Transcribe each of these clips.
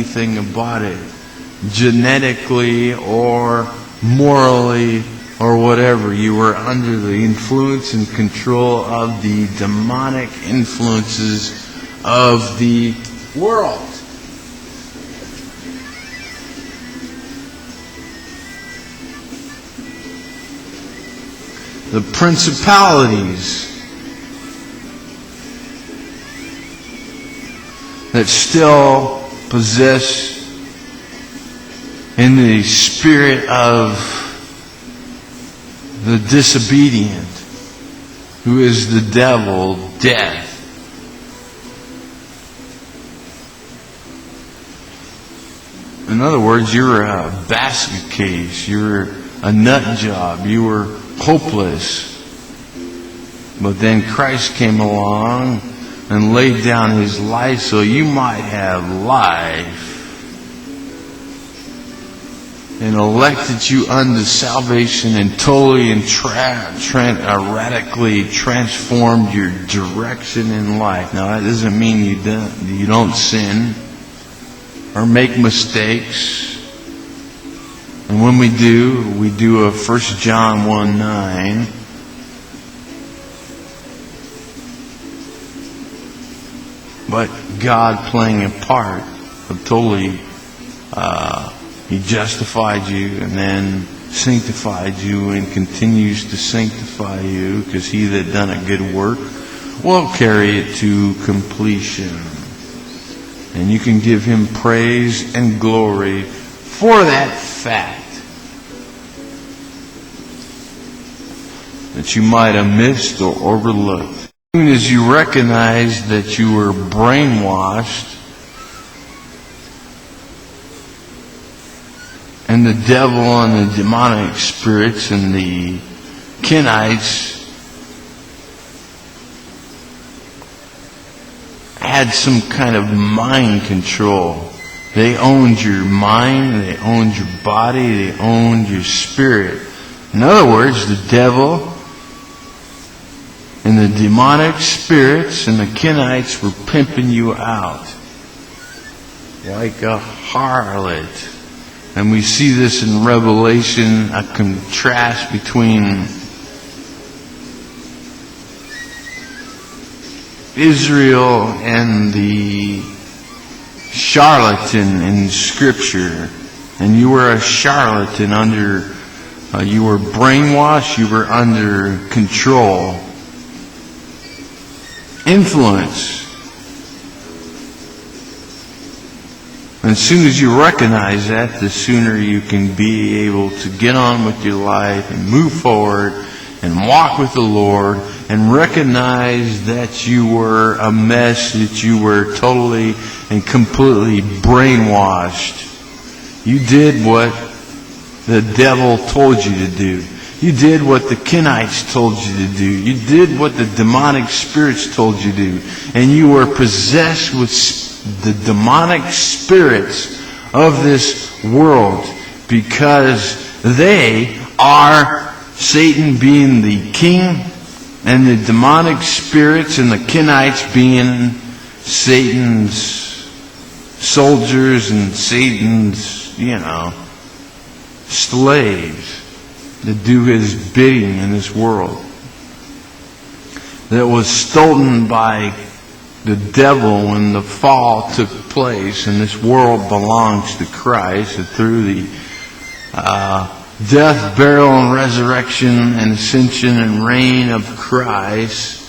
anything about it, genetically or morally or whatever. You were under the influence and control of the demonic influences of the world. The principalities that still possess in the spirit of the disobedient, who is the devil, death. In other words, you were a basket case, you were a nut job, you were hopeless. But then Christ came along and laid down His life so you might have life, and elected you unto salvation and totally and radically transformed your direction in life. Now that doesn't mean you don't sin or make mistakes. And when we do a 1 John 1:9. But God playing a part of totally, He justified you and then sanctified you and continues to sanctify you, because He that done a good work will carry it to completion. And you can give Him praise and glory for that fact, that you might have missed or overlooked. As soon as you recognize that you were brainwashed and the devil and the demonic spirits and the Kenites had some kind of mind control. They owned your mind, they owned your body, they owned your spirit. In other words, the devil and the demonic spirits and the Kenites were pimping you out like a harlot. And we see this in Revelation, a contrast between Israel and the charlatan in Scripture. And you were a charlatan you were brainwashed, you were under control. Influence. And as soon as you recognize that, the sooner you can be able to get on with your life and move forward and walk with the Lord and recognize that you were a mess, that you were totally and completely brainwashed. You did what the devil told you to do. You did what the Kenites told you to do. You did what the demonic spirits told you to do. And you were possessed with the demonic spirits of this world, because they are, Satan being the king, and the demonic spirits and the Kenites being Satan's soldiers and Satan's, slaves that do his bidding in this world, that was stolen by the devil when the fall took place, and this world belongs to Christ. And through the death, burial, and resurrection and ascension and reign of Christ,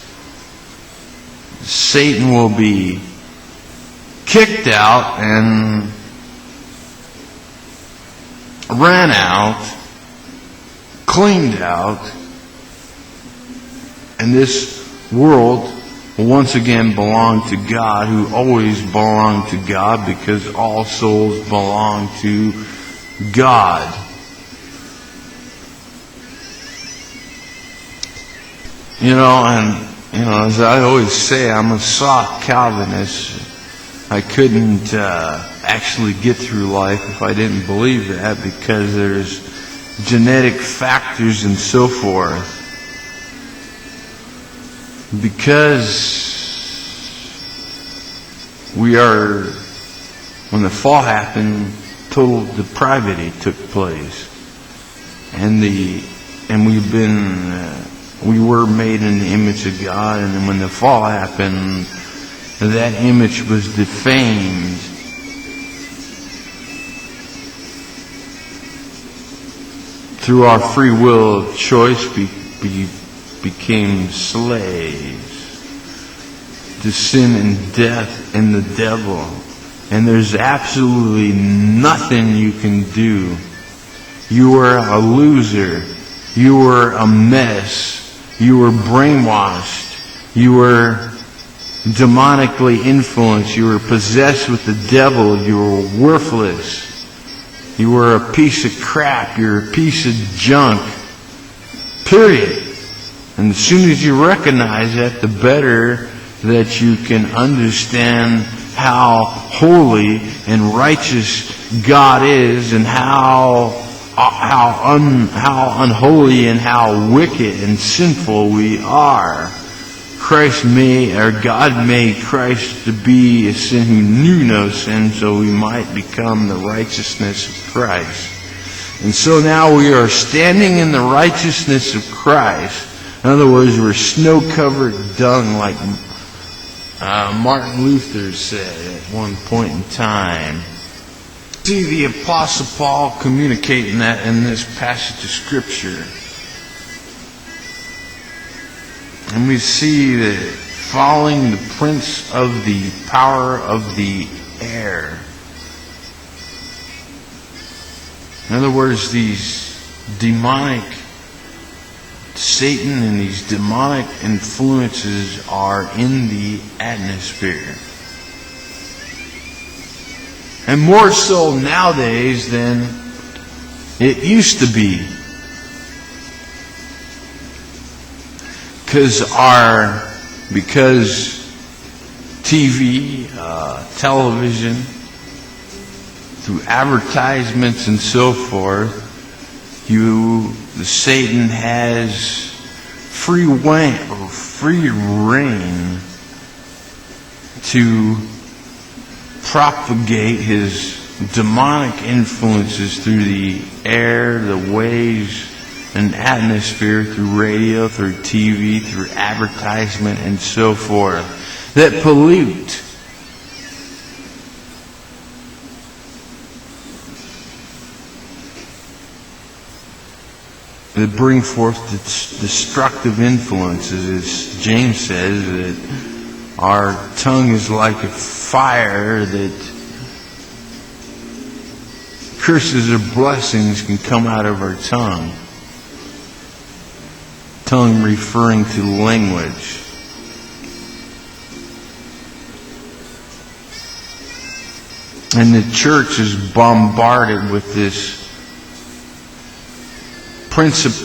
Satan will be kicked out and ran out, cleaned out, and this world will once again belong to God, who always belonged to God, because all souls belong to God. As I always say, I'm a soft Calvinist. I couldn't actually get through life if I didn't believe that, because there's genetic factors and so forth. Because we are When the fall happened, total depravity took place. And we were made in the image of God, and then when the fall happened, that image was defamed. Through our free will of choice, we became slaves to sin and death and the devil. And there's absolutely nothing you can do. You are a loser. You were a mess. You were brainwashed. You were demonically influenced. You were possessed with the devil. You were worthless. You were a piece of crap. You're a piece of junk. Period. And as soon as you recognize that, the better that you can understand how holy and righteous God is, and how unholy and how wicked and sinful we are. God made Christ to be a sin who knew no sin, so we might become the righteousness of Christ. And so now we are standing in the righteousness of Christ. In other words, we're snow-covered dung, like Martin Luther said at one point in time. See the Apostle Paul communicating that in this passage of Scripture. And we see that following the prince of the power of the air. In other words, these demonic, Satan and these demonic influences are in the atmosphere. And more so nowadays than it used to be. Because TV, television, through advertisements and so forth, Satan has free reign to propagate his demonic influences through the air, the waves, and atmosphere, through radio, through TV, through advertisement, and so forth, that pollute. That bring forth destructive influences. As James says, that our tongue is like a fire, that curses or blessings can come out of our tongue. Tongue referring to language. And the church is bombarded with this principle